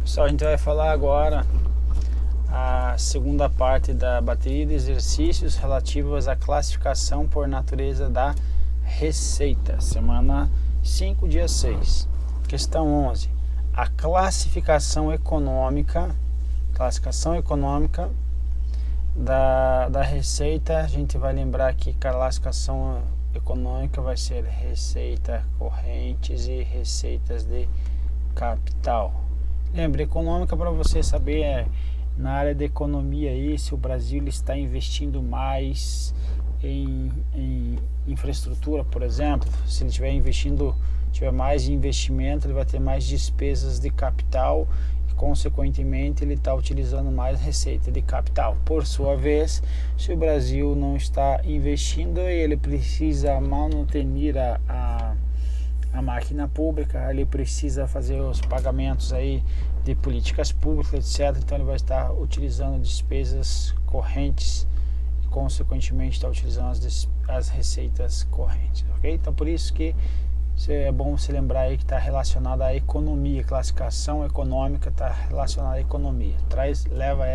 Pessoal, a gente vai falar agora a segunda parte da bateria de exercícios relativos à classificação por natureza da receita, semana 5, dia 6. Questão 11. A classificação econômica da receita. A gente vai lembrar que classificação econômica vai ser receita correntes e receitas de capital. Lembre, econômica, para você saber, na área da economia aí, se o Brasil está investindo mais em infraestrutura, por exemplo. Se ele tiver mais investimento, ele vai ter mais despesas de capital e, consequentemente, ele está utilizando mais receita de capital. Por sua vez, se o Brasil não está investindo e ele precisa manutenir a máquina pública, ele precisa fazer os pagamentos aí de políticas públicas, etc. Então ele vai estar utilizando despesas correntes e, consequentemente, está utilizando as receitas correntes, ok? Então por isso que é bom você lembrar aí que está relacionado à economia, classificação econômica está relacionada à economia. Leva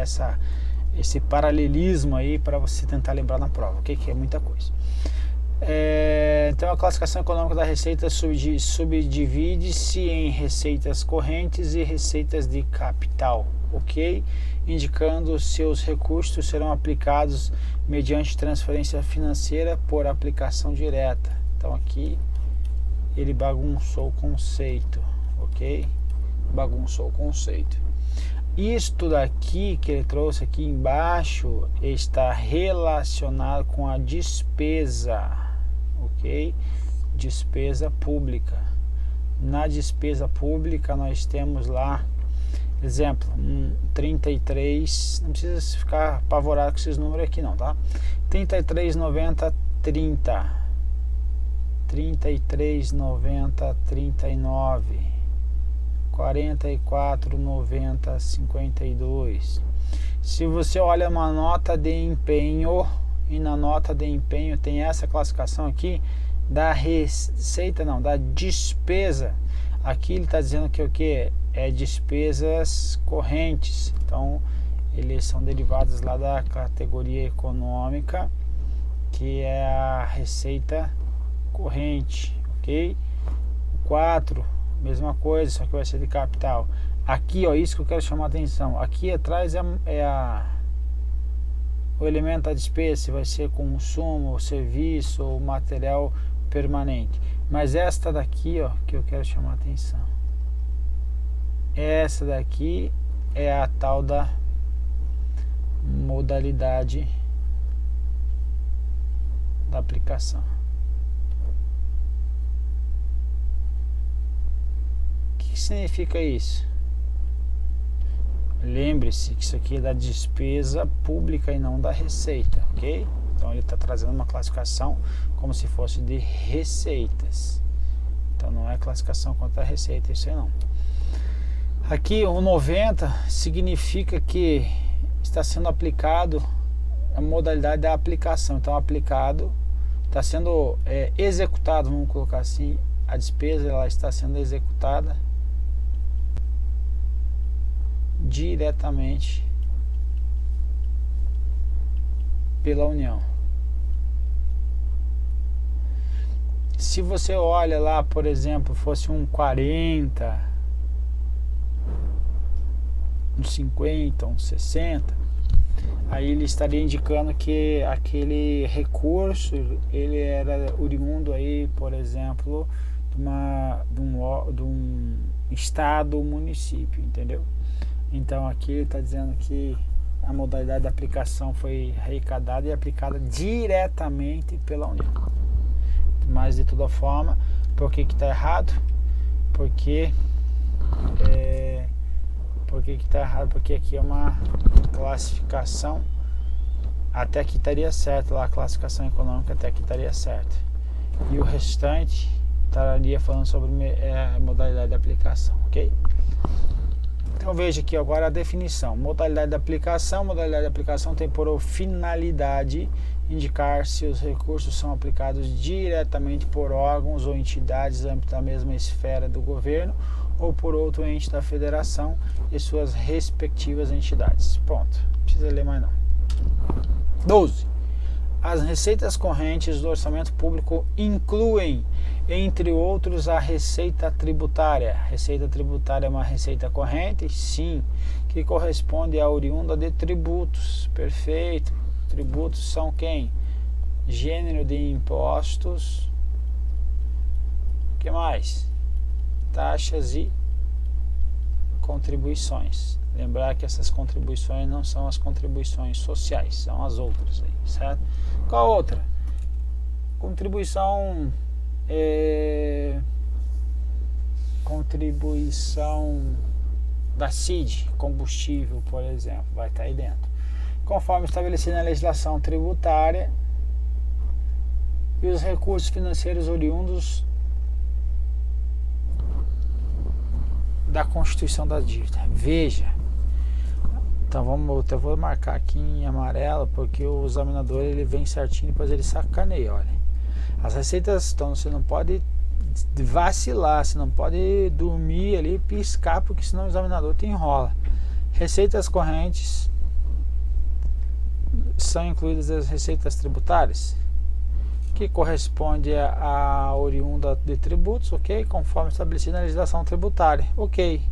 esse paralelismo aí para você tentar lembrar na prova, ok? Que é muita coisa. Então a classificação econômica da receita subdivide-se em receitas correntes e receitas de capital, ok? Indicando se os recursos serão aplicados mediante transferência financeira por aplicação direta. Então aqui ele bagunçou o conceito, ok? Bagunçou o conceito. Isto daqui que ele trouxe aqui embaixo está relacionado com a despesa, ok? Despesa pública. Na despesa pública nós temos lá, exemplo, 33, não precisa ficar apavorado com esses números aqui não, tá? 33,90, 30, 33,90, 39, 44,90, 52. Se você olha uma nota de empenho, e na nota de empenho tem essa classificação aqui da receita, não, da despesa. Aqui ele está dizendo que o que é despesas correntes. Então eles são derivados lá da categoria econômica, que é a receita corrente, ok? 4, mesma coisa, só que vai ser de capital. Aqui, ó, isso que eu quero chamar a atenção. Aqui atrás o elemento da despesa, se vai ser consumo, serviço ou material permanente. Mas esta daqui, ó, que eu quero chamar a atenção. Essa daqui é a tal da modalidade da aplicação. O que significa isso? Lembre-se que isso aqui é da despesa pública e não da receita, ok? Então ele está trazendo uma classificação como se fosse de receitas. Então não é classificação quanto a receita, isso aí não. Aqui o 90 significa que está sendo aplicado a modalidade da aplicação. Então aplicado, está sendo executado, vamos colocar assim, a despesa ela está sendo executada diretamente pela União. Se você olha lá, por exemplo, fosse um 40, um 50, um 60, aí ele estaria indicando que aquele recurso ele era oriundo aí, por exemplo, de um estado ou município, entendeu? Então aqui ele está dizendo que a modalidade de aplicação foi arrecadada e aplicada diretamente pela União. Mas de toda forma, por que está errado? Porque está errado? Porque aqui é uma classificação, até aqui estaria certo lá, a classificação econômica até aqui estaria certo. E o restante estaria falando sobre a modalidade de aplicação, ok? Então veja aqui agora a definição. Modalidade de aplicação tem por finalidade indicar se os recursos são aplicados diretamente por órgãos ou entidades âmbito da mesma esfera do governo ou por outro ente da federação e suas respectivas entidades. Ponto. Não precisa ler mais não. 12. As receitas correntes do orçamento público incluem, entre outros, a receita tributária. Receita tributária é uma receita corrente? Sim, que corresponde à oriunda de tributos. Perfeito. Tributos são quem? Gênero de impostos. O que mais? Taxas e contribuições. Lembrar que essas contribuições não são as contribuições sociais, são as outras aí, certo? Qual outra? Contribuição da CID, combustível, por exemplo, vai estar aí dentro. Conforme estabelecido na legislação tributária e os recursos financeiros oriundos da constituição da dívida. Veja. Então eu vou marcar aqui em amarelo, porque o examinador ele vem certinho, depois ele sacaneia, olha. As receitas, então você não pode vacilar, você não pode dormir ali e piscar, porque senão o examinador te enrola. Receitas correntes são incluídas as receitas tributárias, que corresponde a oriunda de tributos, ok? Conforme estabelecido na legislação tributária, ok.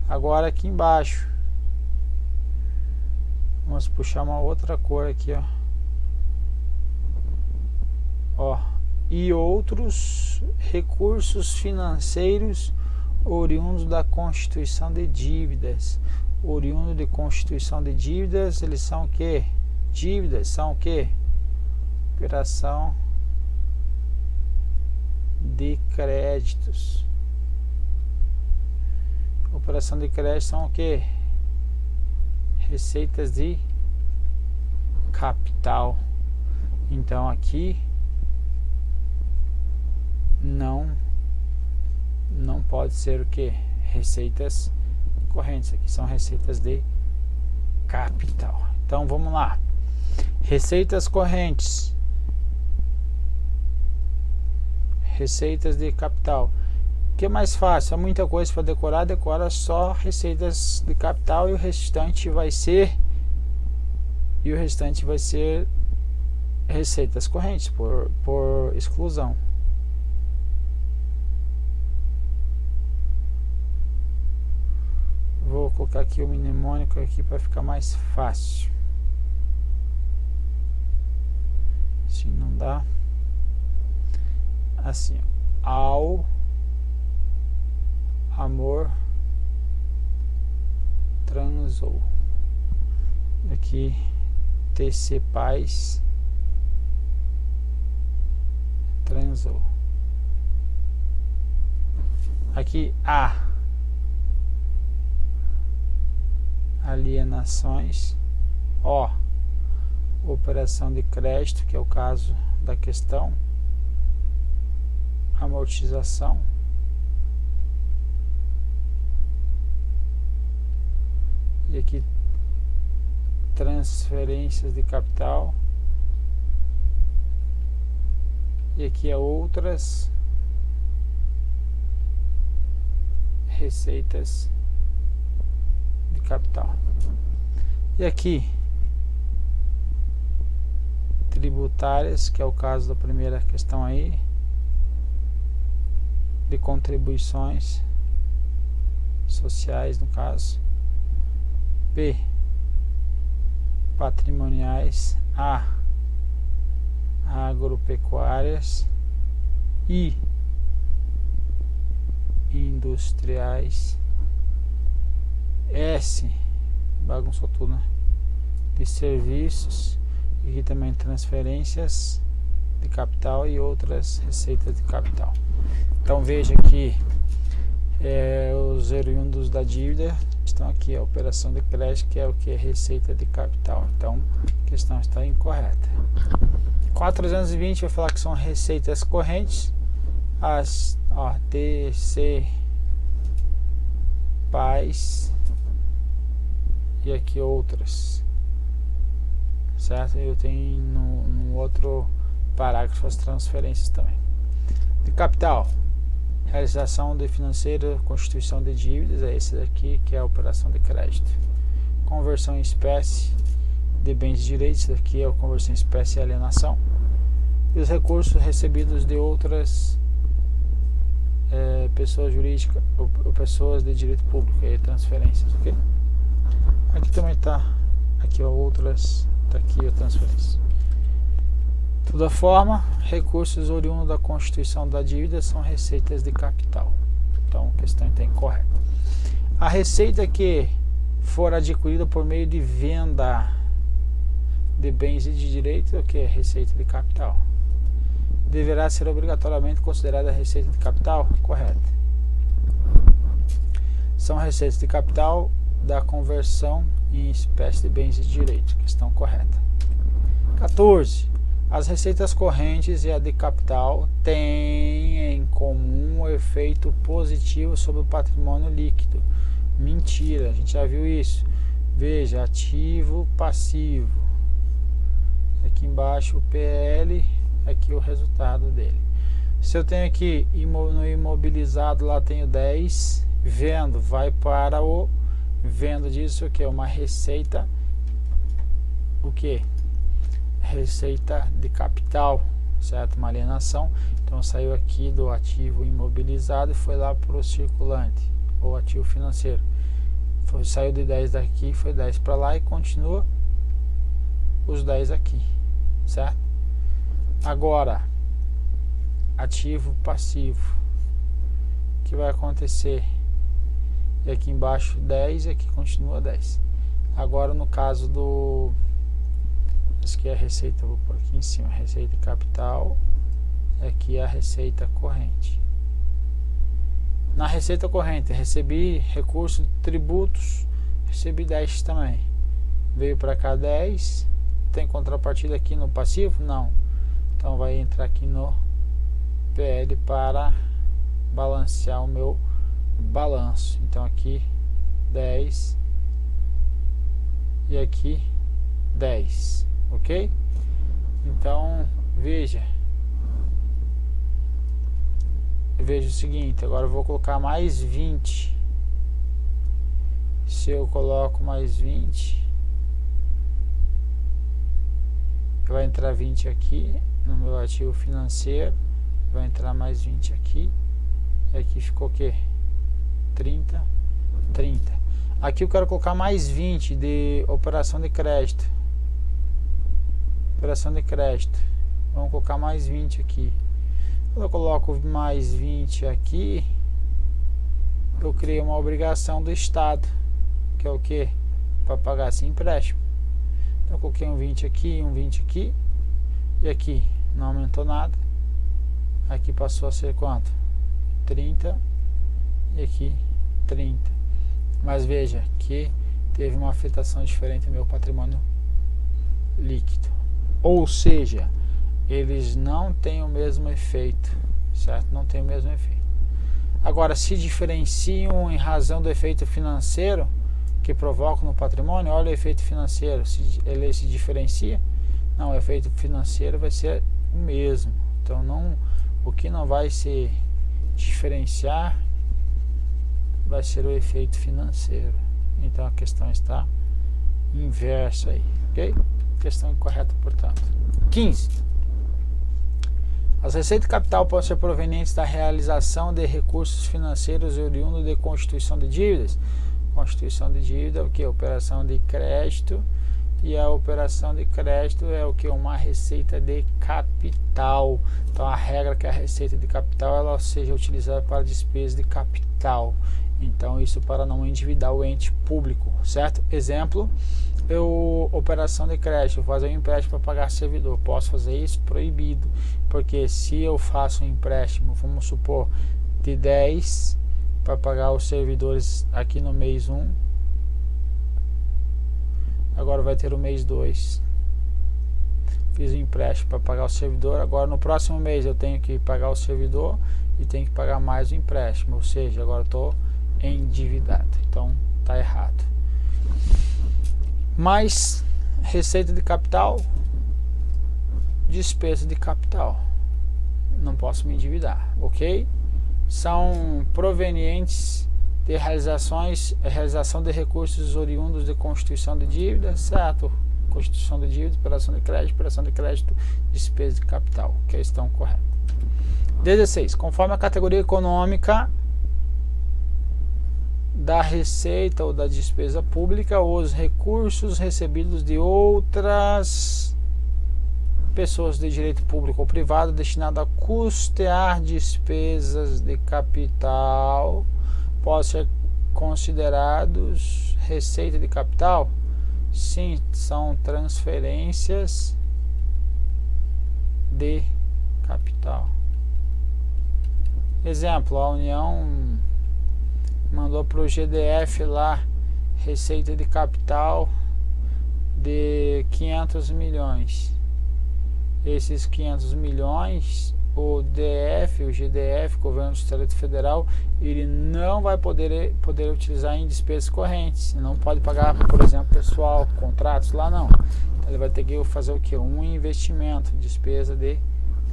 Agora aqui embaixo, vamos puxar uma outra cor aqui, ó. E outros recursos financeiros oriundos da constituição de dívidas. Oriundo de constituição de dívidas, eles são o quê? Dívidas são o quê? Operação de créditos. Operação de crédito são o quê? Receitas de capital. Então aqui não pode ser o que? Receitas correntes. Aqui são receitas de capital. Então vamos lá. Receitas correntes. Receitas de capital. O que é mais fácil? É muita coisa para decorar. Decora só receitas de capital e o restante vai ser receitas correntes por exclusão. Vou colocar aqui o mnemônico aqui para ficar mais fácil. Se não dá, assim, ao amor transou. Aqui TC Paz transou. Aqui A alienações, O operação de crédito, que é o caso da questão, amortização, e aqui transferências de capital, e aqui é outras receitas de capital. E aqui tributárias, que é o caso da primeira questão aí, de contribuições sociais no caso. P patrimoniais. A agropecuárias. I industriais. S bagunçou tudo, né? De serviços. E aqui também transferências de capital e outras receitas de capital. Então veja que os oriundos da dívida estão aqui, a operação de crédito, que é o que? Receita de capital. Então a questão está incorreta. 420 vai falar que são receitas correntes. As TC Paz e aqui outras, certo? Eu tenho no outro parágrafo as transferências também. De capital, Realização de financeira, constituição de dívidas, é esse daqui que é a operação de crédito. Conversão em espécie de bens e direitos, isso daqui é a conversão em espécie e alienação. E os recursos recebidos de outras pessoas jurídicas ou pessoas de direito público, aí transferências, ok? Aqui também está, aqui ó, outras, está aqui a transferência. De toda forma, recursos oriundos da constituição da dívida são receitas de capital. Então, a questão está incorreta. A receita que for adquirida por meio de venda de bens e de direitos, o que é receita de capital? Deverá ser obrigatoriamente considerada receita de capital? Correto. São receitas de capital da conversão em espécie de bens e direitos. Questão correta. 14. As receitas correntes e a de capital têm em comum o efeito positivo sobre o patrimônio líquido. Mentira, a gente já viu isso. Veja, ativo, passivo. Aqui embaixo o PL, aqui o resultado dele. Se eu tenho aqui no imobilizado, lá tenho 10, vendo, vai para o vendo disso, o que é uma receita, o que? Receita de capital, certo? Uma alienação. Então saiu aqui do ativo imobilizado e foi lá para o circulante, ou ativo financeiro. Saiu de 10 daqui, foi 10 para lá e continua os 10 aqui, certo? Agora, ativo passivo, o que vai acontecer? E aqui embaixo 10 e aqui continua 10. Agora no caso do, isso aqui é a receita, vou pôr aqui em cima, receita capital, aqui é a receita corrente. Na receita corrente, recebi recurso de tributos, recebi 10 também. Veio para cá 10, tem contrapartida aqui no passivo? Não. Então vai entrar aqui no PL para balancear o meu balanço. Então aqui 10 e aqui 10, ok? Então veja o seguinte, agora eu vou colocar mais 20. Se eu coloco mais 20, vai entrar 20 aqui no meu ativo financeiro, vai entrar mais 20 aqui, e aqui ficou o que? 30. Aqui eu quero colocar mais 20 de operação de crédito. Operação de crédito. Vamos colocar mais 20 aqui. Quando eu coloco mais 20 aqui, eu criei uma obrigação do Estado, que é o que? Para pagar esse empréstimo. Então eu coloquei um 20 aqui, um 20 aqui, e aqui não aumentou nada. Aqui passou a ser quanto? 30 e aqui 30. Mas veja que teve uma afetação diferente no meu patrimônio líquido. Ou seja, eles não têm o mesmo efeito, certo? Não tem o mesmo efeito. Agora, se diferenciam em razão do efeito financeiro que provoca no patrimônio, olha o efeito financeiro, se ele se diferencia, não, o efeito financeiro vai ser o mesmo. Então, não, o que não vai se diferenciar vai ser o efeito financeiro. Então, a questão está inversa aí, ok? Questão incorreta, portanto. 15. As receitas de capital podem ser provenientes da realização de recursos financeiros oriundos de constituição de dívidas. Constituição de dívida é o que? Operação de crédito. E a operação de crédito é o que? Uma receita de capital. Então a regra é que a receita de capital ela seja utilizada para despesa de capital. Então isso para não endividar o ente público, certo? Exemplo, operação de crédito, eu fazer um empréstimo para pagar servidor. Posso fazer isso? Proibido. Porque se eu faço um empréstimo, vamos supor, de 10 para pagar os servidores aqui no mês 1, agora vai ter o mês 2. Fiz um empréstimo para pagar o servidor, agora no próximo mês eu tenho que pagar o servidor e tenho que pagar mais o empréstimo, ou seja, agora eu estou endividado. Então está errado. Mais receita de capital, despesa de capital. Não posso me endividar, ok? são provenientes de realização de recursos oriundos de constituição de dívida, certo? Constituição de dívida, operação de crédito, despesa de capital. Questão correta. 16. Conforme a categoria econômica da receita ou da despesa pública, os recursos recebidos de outras pessoas de direito público ou privado destinados a custear despesas de capital podem ser considerados receita de capital? Sim, são transferências de capital. Exemplo, a União mandou para o GDF lá receita de capital de 500 milhões. Esses 500 milhões, o GDF, Governo do Distrito Federal, ele não vai poder utilizar em despesas correntes. Não pode pagar, por exemplo, pessoal, contratos lá não. Então, ele vai ter que fazer o que? Um investimento, despesa de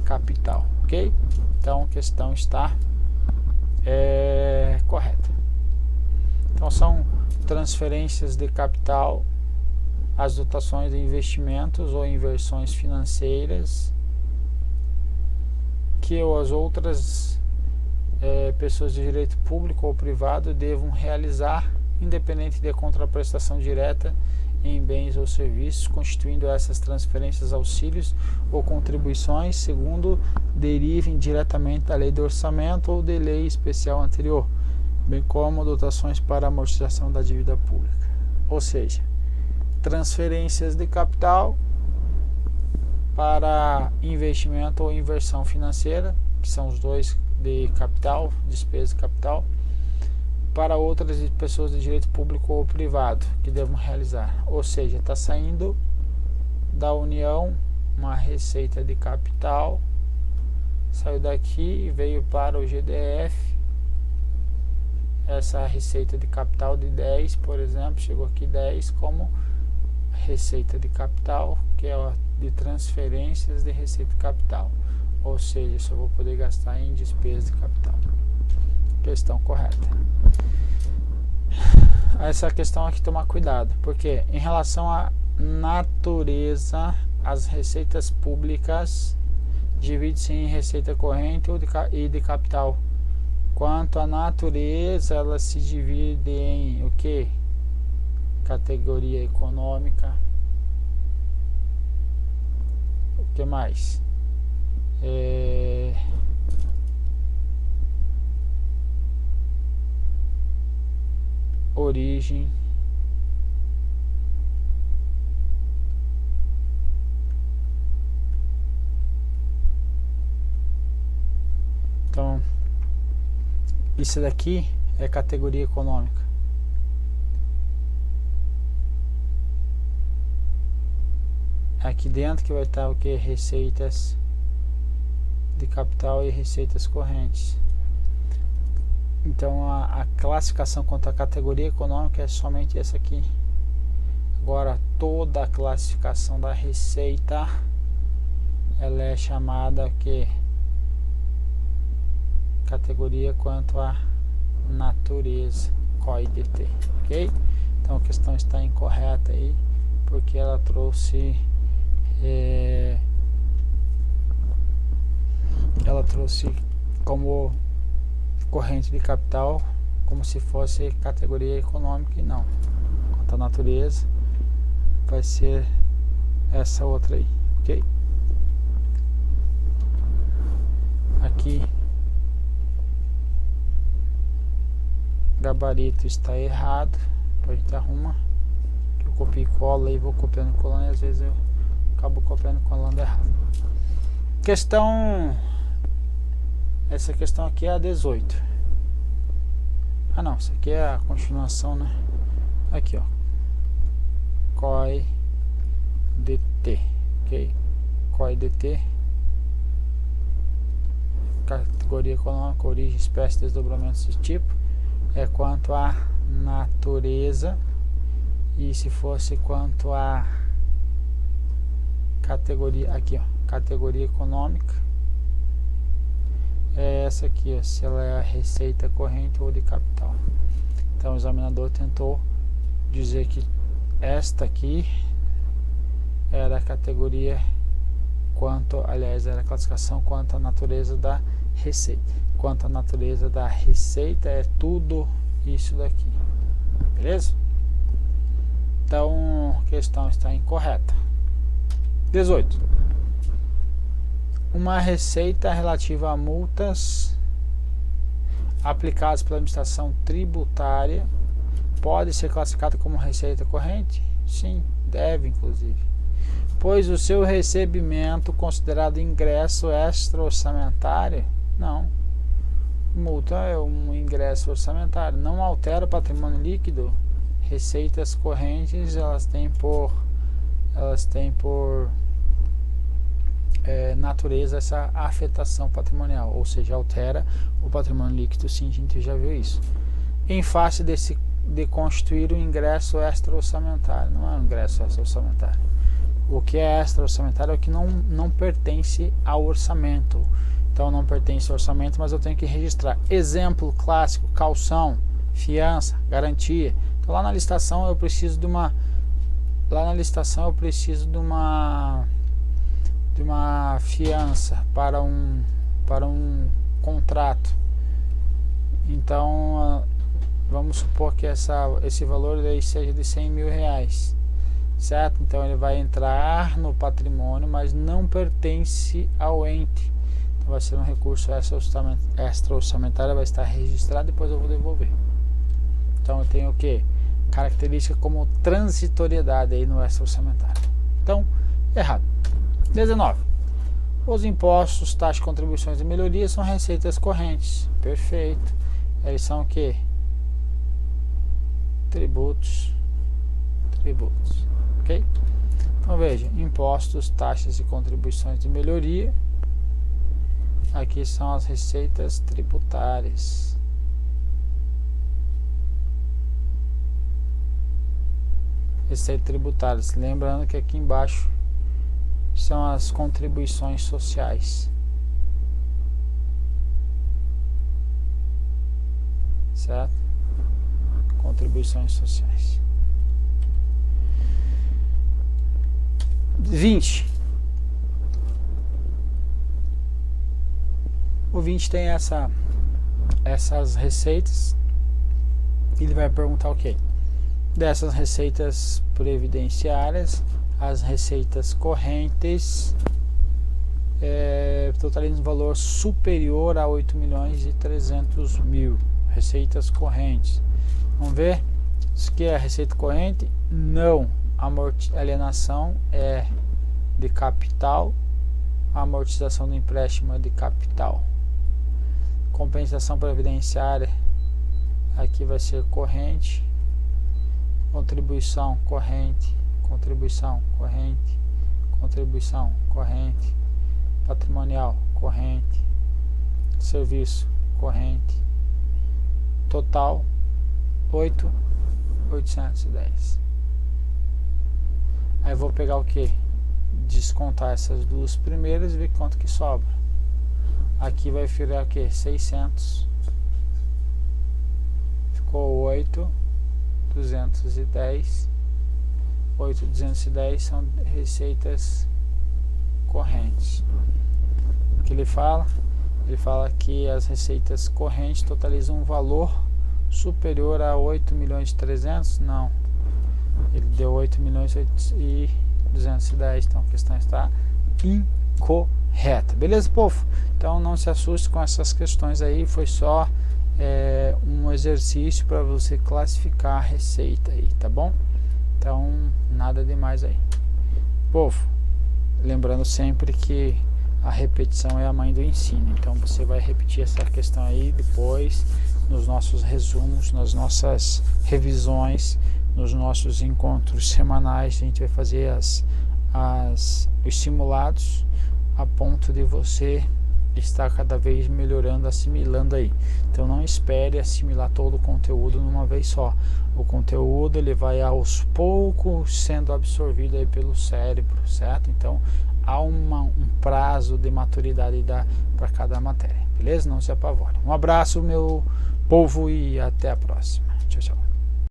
capital, ok? Então a questão está correta. Então são transferências de capital, as dotações de investimentos ou inversões financeiras que as outras pessoas de direito público ou privado devam realizar, independente de contraprestação direta em bens ou serviços, constituindo essas transferências auxílios ou contribuições, segundo derivem diretamente da lei do orçamento ou de lei especial anterior, bem como dotações para amortização da dívida pública. Ou seja, transferências de capital para investimento ou inversão financeira, que são os dois de capital, despesa de capital, para outras pessoas de direito público ou privado que devam realizar. Ou seja, está saindo da União uma receita de capital, saiu daqui e veio para o GDF. Essa receita de capital de 10, por exemplo, chegou aqui 10 como receita de capital, que é de transferências de receita de capital. Ou seja, só vou poder gastar em despesa de capital. Questão correta. Essa questão aqui, tomar cuidado, porque em relação à natureza, as receitas públicas dividem-se em receita corrente e de capital. Quanto à natureza, elas se dividem em o que? Categoria econômica. O que mais? Origem. Então, isso daqui é categoria econômica. Aqui dentro que vai estar o que? Receitas de capital e receitas correntes. Então a classificação quanto à categoria econômica é somente essa aqui. Agora toda a classificação da receita, ela é chamada o que? Categoria quanto à natureza, COI-DT, ok? Então a questão está incorreta aí, porque ela trouxe como corrente de capital como se fosse categoria econômica, e não. Quanto à natureza, vai ser essa outra aí, ok? Aqui gabarito está errado, a gente arruma, que eu copio e colo e vou copiando e colando, e às vezes eu acabo copiando e colando errado. Essa questão aqui é a 18. Ah não, isso aqui é a continuação, né? Aqui ó, COI-DT, ok? COI-DT, categoria econômica, origem, espécie, desdobramento desse tipo, é quanto à natureza. E se fosse quanto à categoria, aqui ó, categoria econômica, é essa aqui, ó, se ela é a receita corrente ou de capital. Então o examinador tentou dizer que esta aqui era a categoria era a classificação quanto à natureza da receita. Quanto à natureza da receita é tudo isso daqui. Beleza? Então a questão está incorreta. 18. Uma receita relativa a multas aplicadas pela administração tributária pode ser classificada como receita corrente? Sim, deve inclusive. Pois o seu recebimento considerado ingresso extra-orçamentário? Não. Multa é um ingresso orçamentário. Não altera o patrimônio líquido. Receitas correntes, elas têm por natureza essa afetação patrimonial, ou seja, altera o patrimônio líquido. Sim, a gente já viu isso. Em face de constituir o ingresso extra-orçamentário. Não é um ingresso extra-orçamentário. O que é extra-orçamentário é o que não pertence ao orçamento. Então não pertence ao orçamento, mas eu tenho que registrar. Exemplo clássico: caução, fiança, garantia. Então lá na licitação eu preciso de uma fiança para um contrato. Então vamos supor que esse valor aí seja de 100 mil reais, certo? Então ele vai entrar no patrimônio, mas não pertence ao ente. Então vai ser um recurso extra-orçamentário, vai estar registrado, depois eu vou devolver. Então eu tenho o que? Característica como transitoriedade aí no extra-orçamentário. Então, errado. 19. Os impostos, taxas, contribuições e melhorias são receitas correntes. Perfeito. Eles são o que? Tributos. Ok? Então veja, impostos, taxas e contribuições de melhoria. Aqui são as receitas tributárias. Receitas tributárias. Lembrando que aqui embaixo são as contribuições sociais. Certo? Contribuições sociais. 20. O 20 tem essas receitas. Ele vai perguntar o quê? Dessas receitas previdenciárias, as receitas correntes totalizam um valor superior a 8.300.000. Receitas correntes. Vamos ver? Isso aqui é a receita corrente? Não. Alienação é de capital. A amortização do empréstimo é de capital. Compensação previdenciária aqui vai ser corrente. Contribuição corrente. Contribuição corrente. Contribuição corrente. Patrimonial corrente. Serviço corrente. Total 8.810. Aí eu vou pegar o que? Descontar essas duas primeiras e ver quanto que sobra. Aqui vai virar o que? 600. Ficou 8.210. 8.210 são receitas correntes. O que ele fala? Ele fala que as receitas correntes totalizam um valor superior a 8.300.000. Não. Ele deu 8.210.000. Então a questão está incorreta. Beleza, povo? Então não se assuste com essas questões aí. Foi só um exercício para você classificar a receita aí, tá bom? Então nada demais aí. Povo, lembrando sempre que a repetição é a mãe do ensino. Então você vai repetir essa questão aí depois nos nossos resumos, nas nossas revisões, nos nossos encontros semanais. A gente vai fazer os simulados a ponto de você estar cada vez melhorando, assimilando aí. Então não espere assimilar todo o conteúdo numa vez só. O conteúdo ele vai aos poucos sendo absorvido aí pelo cérebro, certo? Então há um prazo de maturidade para cada matéria. beleza? Não se apavore. Um abraço, meu povo, e até a próxima. Tchau, tchau.